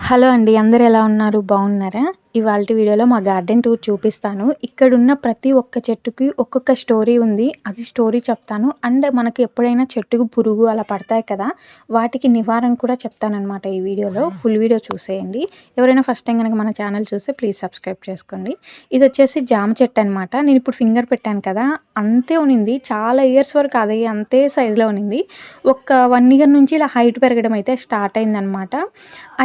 Hello అండి. అందరూ ఎలా ఉన్నారు? బాగున్నారా? ఇవాల్టి వీడియోలో మా గార్డెన్ టూర్ చూపిస్తాను. ఇక్కడున్న ప్రతి ఒక్క చెట్టుకి ఒక్కొక్క స్టోరీ ఉంది. అది స్టోరీ చెప్తాను. అండ్ మనకి ఎప్పుడైనా చెట్టుకు పురుగు అలా పడతాయి కదా! వాటికి నివారణ కూడా చెప్తాననమాట ఈ వీడియోలో. ఫుల్ వీడియో చూసేయండి. ఎవరైనా ఫస్ట్ టైం గనక మన ఛానల్ చూస్తే ప్లీజ్ సబ్స్క్రైబ్ చేసుకోండి. ఇదొచ్చేసి జామ చెట్టు అనమాట. నేనిప్పుడు ఫింగర్ పెట్టాను కదా! అంతే ఉనింది. చాలా ఇయర్స్ వరకు అది అంతే సైజులో ఉనింది. ఒక 1 ఇయర్ నుంచి ఇలా హైట్ పెరగడం అయితే స్టార్ట్ అయిందనమాట.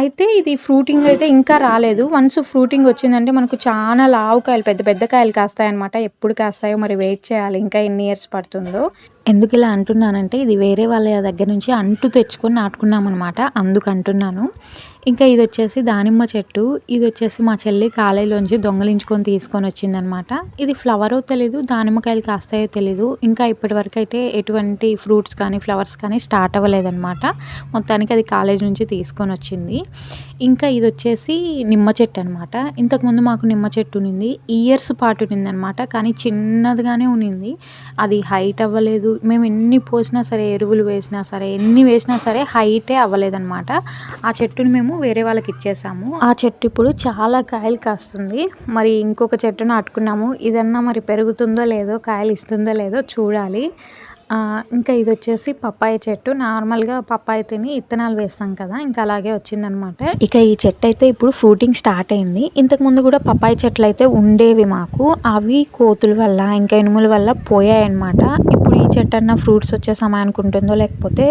అయితే ఇది ఫ్రూటింగ్ అయితే ఇంకా రాలేదు. వన్స్ ఫ్రూటింగ్ వచ్చిందంటే మనకు చాలా లావు కాయలు, పెద్ద పెద్ద కాయలు కాస్తాయన్నమాట. ఎప్పుడు కాస్తాయో మరి వెయిట్ చేయాలి. ఇంకా ఎన్ని ఇయర్స్ పడుతుందో. ఎందుకు ఇలా అంటున్నానంటే ఇది వేరే వాళ్ళ దగ్గర నుంచి అంటు తెచ్చుకొని నాటుకున్నామన్నమాట. అందుకు అంటున్నాను. ఇంకా ఇది వచ్చేసి దానిమ్మ చెట్టు. ఇది వచ్చేసి మా చెల్లి కాలేజీలోంచి దొంగలించుకొని తీసుకొని వచ్చిందనమాట. ఇది ఫ్లవరో తెలీదు, దానిమ్మకాయలు కాస్తాయో తెలీదు. ఇంకా ఇప్పటివరకు అయితే ఎటువంటి ఫ్రూట్స్ కానీ ఫ్లవర్స్ కానీ స్టార్ట్ అవ్వలేదన్నమాట. మొత్తానికి అది కాలేజ్ నుంచి తీసుకొని వచ్చింది. ఇంకా ఇది వచ్చేసి నిమ్మ చెట్టు అనమాట. ఇంతకుముందు మాకు నిమ్మ చెట్టు ఉన్నింది. ఇయర్స్ పాటు ఉన్నిందనమాట. కానీ చిన్నదిగానే ఉన్నింది. అది హైట్ అవ్వలేదు. మేము ఎన్ని పోసినా సరే, ఎరువులు వేసినా సరే, ఎన్ని వేసినా సరే హైటే అవ్వలేదన్నమాట. ఆ చెట్టుని మేము వేరే వాళ్ళకి ఇచ్చేసాము. ఆ చెట్టు ఇప్పుడు చాలా కాయలు కాస్తుంది. మరి ఇంకొక చెట్టు నాటుకున్నాము. ఇదన్నా మరి పెరుగుతుందో లేదో, కాయలు ఇస్తుందో లేదో చూడాలి. ఇంకా ఇది వచ్చేసి పప్పాయ చెట్టు. నార్మల్గా పప్పాయ తిని ఇత్తనాలు వేస్తాం కదా, ఇంకా అలాగే వచ్చిందనమాట. ఇక ఈ చెట్టు అయితే ఇప్పుడు ఫ్రూటింగ్ స్టార్ట్ అయింది. ఇంతకుముందు కూడా పప్పాయ చెట్లు అయితే ఉండేవి మాకు. అవి కోతుల వల్ల ఇంకా ఎనుముల వల్ల పోయాయన్నమాట. ఇప్పుడు ఈ చెట్టు అన్న ఫ్రూట్స్ వచ్చే సమయానికి ఉంటుందో లేకపోతే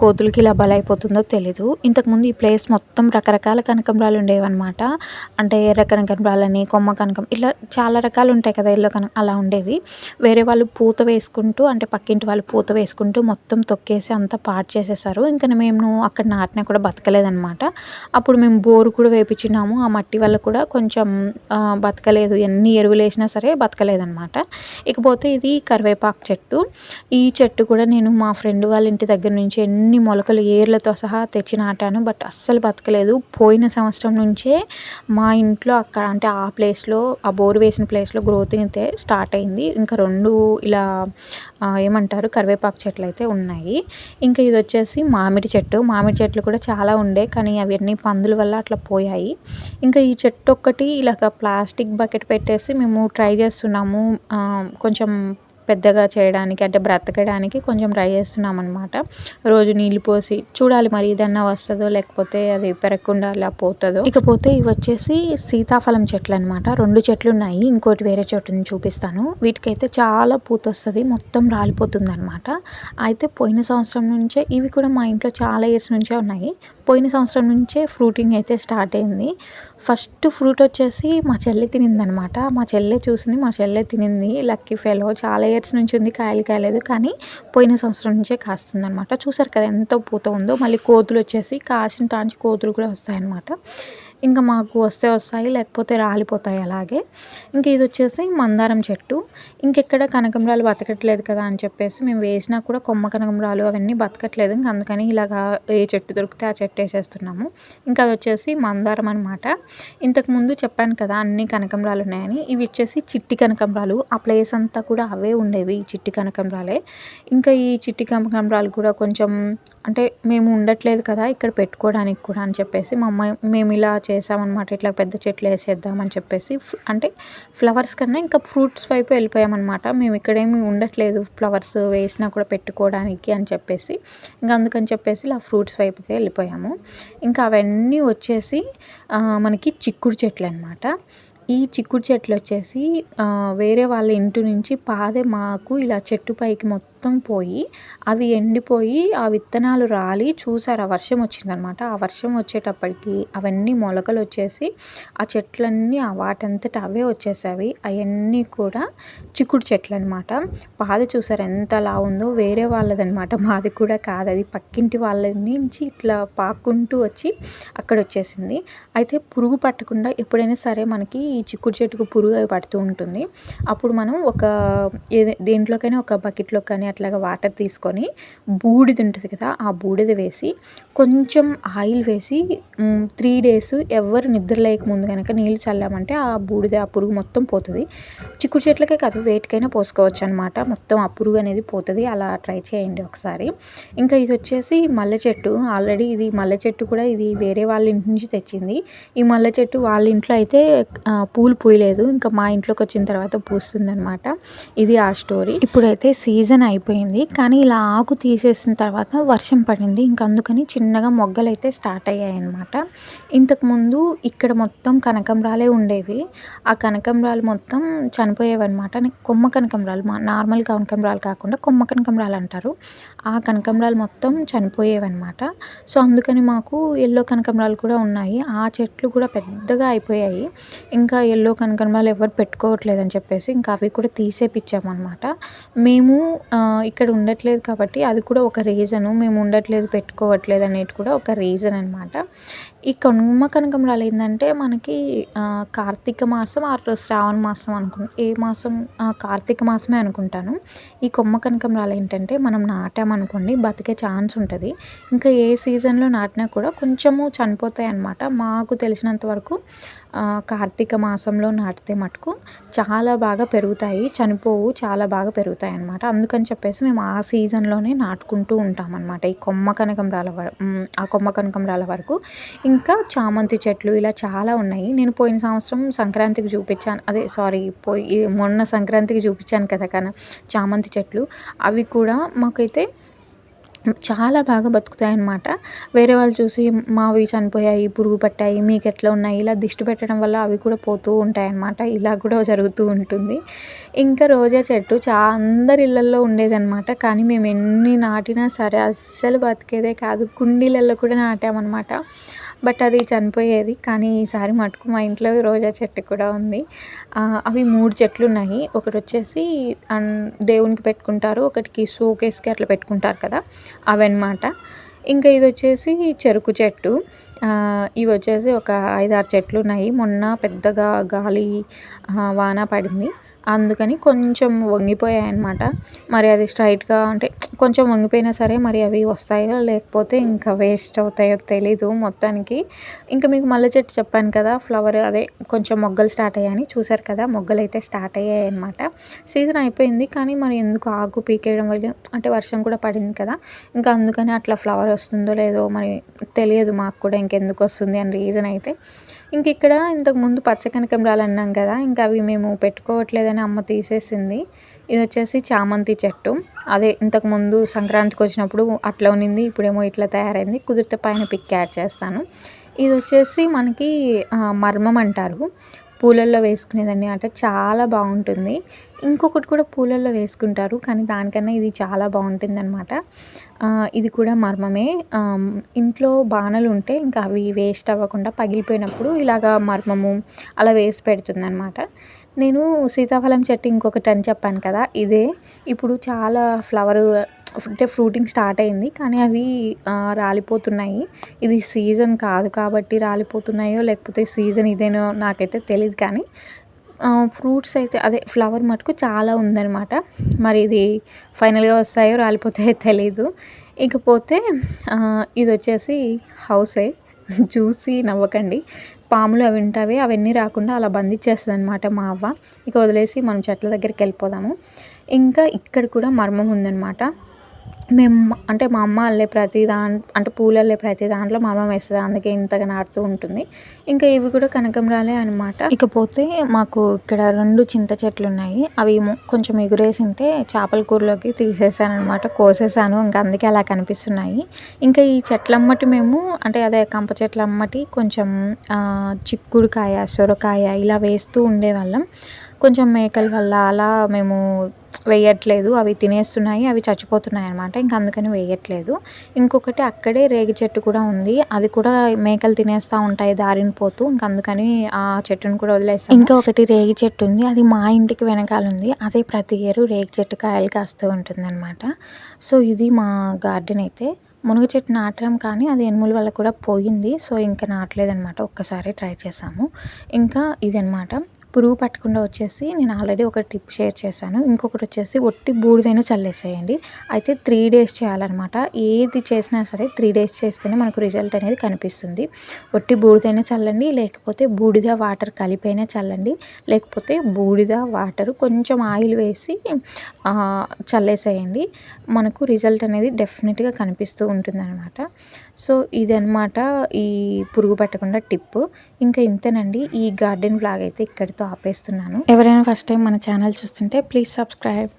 కోతులకి ఇలా బలైపోతుందో తెలీదు. ఇంతకుముందు ఈ ప్లేస్ మొత్తం రకరకాల కనకంబరాలు ఉండేవి అనమాట. అంటే ఎర్ర కనకంబరాలని, కొమ్మ కనకం, ఇట్లా చాలా రకాలు ఉంటాయి కదా, ఎల్లో కనకం అలా ఉండేవి. వేరే వాళ్ళు పూత వేసుకుంటూ, అంటే పక్కింటి వాళ్ళు పూత వేసుకుంటూ మొత్తం తొక్కేసి అంతా పాడు చేసేసారు. ఇంకా మేము అక్కడ నాటినా కూడా బతకలేదనమాట. అప్పుడు మేము బోరు కూడా వేపించినాము. ఆ మట్టి వల్ల కూడా కొంచెం బతకలేదు. ఎన్ని ఎరువులు వేసినా సరే బతకలేదనమాట. ఇకపోతే ఇది కరివేపాకు చెట్టు. ఈ చెట్టు కూడా నేను మా ఫ్రెండ్ వాళ్ళ ఇంటి దగ్గర నుంచి ఎన్ని మొలకలు ఏర్లతో సహా తెచ్చి నాటాను. బట్ అస్సలు బతకలేదు. పోయిన సంవత్సరం నుంచే మా ఇంట్లో అక్కడ, అంటే ఆ ప్లేస్లో, ఆ బోరు వేసిన ప్లేస్లో గ్రోతింగ్ అయితే స్టార్ట్ అయింది. ఇంకా 2 ఇలా ఏమంటారు కరివేపాకు చెట్లు అయితే ఉన్నాయి. ఇంకా ఇది వచ్చేసి మామిడి చెట్టు. మామిడి చెట్లు కూడా చాలా ఉండే, కానీ అవన్నీ పందుల వల్ల అట్లా పోయాయి. ఇంకా ఈ చెట్టు ఒక్కటి ఇలాగ ప్లాస్టిక్ బకెట్ పెట్టేసి మేము ట్రై చేస్తున్నాము కొంచెం పెద్దగా చేయడానికి, అంటే బ్రతకడానికి కొంచెం ట్రై చేస్తున్నాం అనమాట. రోజు నీళ్ళు పోసి చూడాలి మరి ఏదన్నా వస్తుందో లేకపోతే అది పెరగకుండా అలా పోతుందో. ఇకపోతే ఇవి వచ్చేసి సీతాఫలం చెట్లు అనమాట. 2 చెట్లు ఉన్నాయి. ఇంకోటి వేరే చోటుని చూపిస్తాను. వీటికైతే చాలా పూత వస్తుంది, మొత్తం రాలిపోతుంది అనమాట. అయితే పోయిన సంవత్సరం నుంచే ఇవి కూడా మా ఇంట్లో చాలా ఇయర్స్ నుంచే ఉన్నాయి. పోయిన సంవత్సరం నుంచే ఫ్రూటింగ్ అయితే స్టార్ట్ అయింది. ఫస్ట్ ఫ్రూట్ వచ్చేసి మా చెల్లి తినిందనమాట. మా చెల్లె చూసింది, మా చెల్లె తినింది. Lucky fellow. చాలా ఇయర్స్ నుంచి ఉంది, కాయలు కాయలేదు. కానీ పోయిన సంవత్సరం నుంచే కాస్తుంది అనమాట. చూసారు కదా ఎంత పూత ఉందో. మళ్ళీ కోతులు వచ్చేసి కాసిన టాంచి కోతులు కూడా వస్తాయన్నమాట. ఇంకా మాకు వస్తే వస్తాయి, లేకపోతే రాలిపోతాయి అలాగే. ఇంక ఇది వచ్చేసి మందారం చెట్టు. ఇంకెక్కడ కనకంబరాలు బతకట్లేదు కదా అని చెప్పేసి మేము వేసినా కూడా కొమ్మ కనకంబరాలు అవన్నీ బతకట్లేదు. ఇంక అందుకని ఇలాగా ఏ చెట్టు దొరికితే ఆ చెట్టు వేసేస్తున్నాము. ఇంకా అది వచ్చేసి మందారం అనమాట. ఇంతకుముందు చెప్పాను కదా అన్ని కనకంబరాలు ఉన్నాయని. ఇవి వచ్చేసి చిట్టి కనకంబరాలు. ఆ ప్లేస్ అంతా కూడా అవే ఉండేవి, ఈ చిట్టి కనకంబరాలే. ఇంకా ఈ చిట్టి కనకంబరాలు కూడా కొంచెం, అంటే మేము ఉండట్లేదు కదా ఇక్కడ పెట్టుకోవడానికి కూడా అని చెప్పేసి మేము ఇలా చేసామన్నమాట. ఇట్లా పెద్ద చెట్లు వేసేద్దామని చెప్పేసి, అంటే ఫ్లవర్స్ కన్నా ఇంకా ఫ్రూట్స్ వైపు వెళ్ళిపోయామన్నమాట. మేము ఇక్కడేమి ఉండట్లేదు ఫ్లవర్స్ వేసినా కూడా పెట్టుకోవడానికి అని చెప్పేసి, ఇంకా అందుకని చెప్పేసి ఇలా ఫ్రూట్స్ వైపు అయితే వెళ్ళిపోయాము. ఇంకా అవన్నీ వచ్చేసి మనకి చిక్కుడు చెట్లు అనమాట. ఈ చిక్కుడు చెట్లు వచ్చేసి వేరే వాళ్ళ ఇంటి నుంచి పాదే మాకు ఇలా చెట్టు పైకి మొత్తం పోయి అవి ఎండిపోయి ఆ విత్తనాలు రాలి, చూసారు ఆ వర్షం వచ్చిందనమాట. ఆ వర్షం వచ్చేటప్పటికి అవన్నీ మొలకలు వచ్చేసి ఆ చెట్లన్నీ వాటంతట అవే వచ్చేసావి. అవన్నీ కూడా చిక్కుడు చెట్లు అనమాట. పాది చూసారు ఎంత లా ఉందో. వేరే వాళ్ళదనమాట, మాది కూడా కాదు. అది పక్కింటి వాళ్ళ నుంచి ఇట్లా పాక్కుంటూ వచ్చి అక్కడ వచ్చేసింది. అయితే పురుగు పట్టకుండా ఎప్పుడైనా సరే మనకి ఈ చిక్కుడు చెట్టుకు పురుగు పడుతూ ఉంటుంది. అప్పుడు మనం దేంట్లోకైనా ఒక బకెట్లో కానీ అట్లాగా వాటర్ తీసుకొని బూడిద ఉంటుంది కదా, ఆ బూడిద వేసి కొంచెం ఆయిల్ వేసి 3 డేస్ ఎవరు నిద్ర లేకముందు కనుక నీళ్ళు చల్లామంటే ఆ బూడిద ఆ పురుగు మొత్తం పోతుంది. చిక్కుడు చెట్లకే కాదు వేటికైనా పోసుకోవచ్చు అనమాట. మొత్తం ఆ పురుగు అనేది పోతుంది. అలా ట్రై చేయండి ఒకసారి. ఇంకా ఇది వచ్చేసి మల్లె చెట్టు. ఆల్రెడీ ఇది మల్లె చెట్టు కూడా ఇది వేరే వాళ్ళ ఇంటి నుంచి తెచ్చింది. ఈ మల్లె చెట్టు వాళ్ళ ఇంట్లో అయితే పూలు పూయలేదు. ఇంకా మా ఇంట్లోకి వచ్చిన తర్వాత పూస్తుందనమాట. ఇది ఆ స్టోరీ. ఇప్పుడైతే సీజన్ అయిపోయింది, కానీ ఇలా ఆకు తీసేసిన తర్వాత వర్షం పడింది. ఇంకా అందుకని చిన్నగా మొగ్గలు అయితే స్టార్ట్ అయ్యాయి అనమాట. ఇంతకుముందు ఇక్కడ మొత్తం కనకంబరాలే ఉండేవి. ఆ కనకంబరాలు మొత్తం చనిపోయేవి అనమాట. కొమ్మ కనకంబరాలు, నార్మల్ కనకంబరాలు కాకుండా కొమ్మ కనకంబరాలు అంటారు. ఆ కనకంబరాలు మొత్తం చనిపోయేవి అనమాట. సో అందుకని మాకు ఎల్లో కనకంబరాలు కూడా ఉన్నాయి. ఆ చెట్లు కూడా పెద్దగా అయిపోయాయి. ఇంకా ఎల్లో కనకంబరాలు ఎవరు పెట్టుకోవట్లేదని చెప్పేసి ఇంకా అవి కూడా తీసేపిచ్చామన్నమాట. మేము ఇక్కడ ఉండట్లేదు కాబట్టి అది కూడా ఒక రీజను. మేము ఉండట్లేదు, పెట్టుకోవట్లేదు అనేది కూడా ఒక రీజన్ అనమాట. ఈ కొమ్మ కనకంబరాలు ఏంటంటే మనకి కార్తీక మాసం ఆర్ శ్రావణ మాసం ఏ మాసం, కార్తీక మాసమే అనుకుంటాను. ఈ కొమ్మ కనకంబరాలు ఏంటంటే మనం నాటామనుకోండి బతికే ఛాన్స్ ఉంటుంది. ఇంకా ఏ సీజన్లో నాటినా కూడా కొంచెము చనిపోతాయి అన్నమాట. మాకు తెలిసినంత వరకు కార్తీక మాసంలో నాటితే మటుకు చాలా బాగా పెరుగుతాయి, చనిపోవు, చాలా బాగా పెరుగుతాయి అన్నమాట. అందుకని చెప్పేసి మేము ఆ సీజన్లోనే నాటుకుంటూ ఉంటాం అన్నమాట. ఈ కొమ్మ కనకంబరాల ఆ కొమ్మ కనకంబరాల వరకు. ఇంకా చామంతి చెట్లు ఇలా చాలా ఉన్నాయి. నేను పోయిన సంవత్సరం సంక్రాంతికి చూపించాను, మొన్న సంక్రాంతికి చూపించాను కదా చామంతి చెట్లు. అవి కూడా మాకైతే చాలా బాగా బతుకుతాయి అన్నమాట. వేరే వాళ్ళు చూసి మావి చనిపోయాయి, పురుగు పట్టాయి, మీకు ఎట్లా ఉన్నాయి, ఇలా దిష్టి పెట్టడం వల్ల అవి కూడా పోతూ ఉంటాయి అన్నమాట. ఇలా కూడా జరుగుతూ ఉంటుంది. ఇంకా రోజా చెట్టు అందరి ఇళ్ళల్లో ఉండేదన్నమాట. కానీ మేము ఎన్ని నాటినా సరే అస్సలు బతికేదే కాదు. కుండీలలో కూడా నాటామన్నమాట. బట్ అది చనిపోయేది. కానీ ఈసారి మటుకు మా ఇంట్లో రోజా చెట్టు కూడా ఉంది. అవి 3 చెట్లు ఉన్నాయి. ఒకటి వచ్చేసి దేవునికి పెట్టుకుంటారు, ఒకటికి షోకేస్కి అట్లా పెట్టుకుంటారు కదా, అవన్నమాట. ఇంకా ఇది వచ్చేసి చెరుకు చెట్టు. ఇవి వచ్చేసి ఒక 5-6 చెట్లు ఉన్నాయి. మొన్న పెద్దగా గాలి వాన పడింది, అందుకని కొంచెం వంగిపోయాయి అన్నమాట. మరి అది స్ట్రైట్గా అంటే కొంచెం వంగిపోయినా సరే మరి అవి వస్తాయో లేకపోతే ఇంకా వేస్ట్ అవుతాయో తెలీదు మొత్తానికి. ఇంకా మీకు మల్లె చెట్టు చెప్పాను కదా, ఫ్లవర్ అదే కొంచెం మొగ్గలు స్టార్ట్ అయ్యాయని చూసారు కదా, మొగ్గలు అయితే స్టార్ట్ అయ్యాయి అన్నమాట. సీజన్ అయిపోయింది కానీ మరి ఎందుకు ఆకు పీకేయడం వల్ల అంటే వర్షం కూడా పడింది కదా, ఇంకా అందుకని అట్లా ఫ్లవర్ వస్తుందో లేదో మరి తెలియదు మాకు కూడా ఇంకెందుకు వస్తుంది అని రీజన్ అయితే. ఇంక ఇక్కడ ఇంతకుముందు పచ్చ కనకంబరాలు అన్నాం కదా, ఇంకా అవి మేము పెట్టుకోవట్లేదని అమ్మ తీసేసింది. ఇది వచ్చేసి చామంతి చెట్టు. అదే ఇంతకుముందు సంక్రాంతికి వచ్చినప్పుడు అట్లా ఉన్నింది, ఇప్పుడేమో ఇట్లా తయారైంది. కుదిరితే పైన పిక్ యాడ్ చేస్తాను. ఇది వచ్చేసి మనకి మర్మం అంటారు, పూలల్లో వేసుకునేదాన్ని అంటే చాలా బాగుంటుంది. ఇంకొకటి కూడా పూలల్లో వేసుకుంటారు కానీ దానికన్నా ఇది చాలా బాగుంటుంది అనమాట. ఇది కూడా మర్మమే. ఇంట్లో బాణలు ఉంటే ఇంకా అవి వేస్ట్ అవ్వకుండా పగిలిపోయినప్పుడు ఇలాగా మర్మము అలా వేసి పెడుతుంది అనమాట. నేను సీతాఫలం చెట్టు ఇంకొకటి అని చెప్పాను కదా, ఇదే. ఇప్పుడు చాలా అంటే ఫ్రూటింగ్ స్టార్ట్ అయింది కానీ అవి రాలిపోతున్నాయి. ఇది సీజన్ కాదు కాబట్టి రాలిపోతున్నాయో లేకపోతే సీజన్ ఇదేనో నాకైతే తెలియదు. కానీ ఫ్రూట్స్ అయితే అదే ఫ్లవర్ మటుకు చాలా ఉందన్నమాట. మరి ఇది ఫైనల్గా వస్తాయో రాలిపోతాయో తెలీదు. ఇకపోతే ఇది వచ్చేసి హౌసే, చూసి నవ్వకండి. పాములు అవి ఉంటాయి, అవన్నీ రాకుండా అలా బంధించేస్తుంది అనమాట మా అవ్వ. ఇక వదిలేసి మనం చెట్ల దగ్గరికి వెళ్ళిపోదాము. ఇంకా ఇక్కడ కూడా మర్మం ఉందన్నమాట. అంటే మా అమ్మ అల్లే అంటే పూలు అల్లే ప్రతి దాంట్లో మర్మం వేస్తుంది, అందుకే ఇంతగా నాటుతూ ఉంటుంది. ఇంకా ఇవి కూడా కనకంబరాలే అనమాట. ఇకపోతే మాకు ఇక్కడ 2 చింత చెట్లు ఉన్నాయి. అవి కొంచెం ఎగురేసింటే చేపల కూరలోకి తీసేసాను అనమాట, కోసేసాను. ఇంకా అందుకే అలా కనిపిస్తున్నాయి. ఇంకా ఈ చెట్లమ్మటి మేము అంటే అదే కంప చెట్లమ్మటి కొంచెం చిక్కుడుకాయ, సొరకాయ ఇలా వేస్తూ ఉండేవాళ్ళం. కొంచెం మేకల వల్ల అలా మేము వేయట్లేదు, అవి తినేస్తున్నాయి, అవి చచ్చిపోతున్నాయి అనమాట. ఇంకా అందుకని వేయట్లేదు. ఇంకొకటి అక్కడే రేగి చెట్టు కూడా ఉంది, అది కూడా మేకలు తినేస్తూ ఉంటాయి దారిన పోతూ, ఇంకా అందుకని ఆ చెట్టును కూడా వదిలేస్తాం. ఇంకా ఒకటి రేగి చెట్టు ఉంది, అది మా ఇంటికి వెనకాల ఉంది. అదే ప్రతి ఇయర్ రేగి చెట్టు కాయలు కాస్తూ ఉంటుంది అనమాట. సో ఇది మా గార్డెన్ అయితే. మునగ చెట్టు నాటాం కానీ అది ఎనుముల వల్ల కూడా పోయింది. సో ఇంకా నాటలేదనమాట, ఒక్కసారి ట్రై చేసాము. ఇంకా ఇదనమాట. పురుగు పట్టకుండా వచ్చేసి నేను ఆల్రెడీ ఒక టిప్ షేర్ చేశాను. ఇంకొకటి వచ్చేసి ఒట్టి బూడిదైనా చల్లేసేయండి. అయితే 3 డేస్ చేయాలన్నమాట. ఏది చేసినా సరే 3 డేస్ చేస్తేనే మనకు రిజల్ట్ అనేది కనిపిస్తుంది. ఒట్టి బూడిదైనా చల్లండి, లేకపోతే బూడిద వాటర్ కలిపైనా చల్లండి, లేకపోతే బూడిద వాటర్ కొంచెం ఆయిల్ వేసి చల్లేసేయండి. మనకు రిజల్ట్ అనేది డెఫినెట్గా కనిపిస్తూ ఉంటుందన్నమాట. సో ఇదనమాట ఈ పురుగు పట్టకుండా టిప్. ఇంకా ఇంతేనండి, ఈ గార్డెన్ వ్లాగ్ అయితే ఇక్కడితో ఆపేస్తున్నాను. ఎవరైనా ఫస్ట్ టైం మన ఛానల్ చూస్తుంటే ప్లీజ్ సబ్స్క్రైబ్.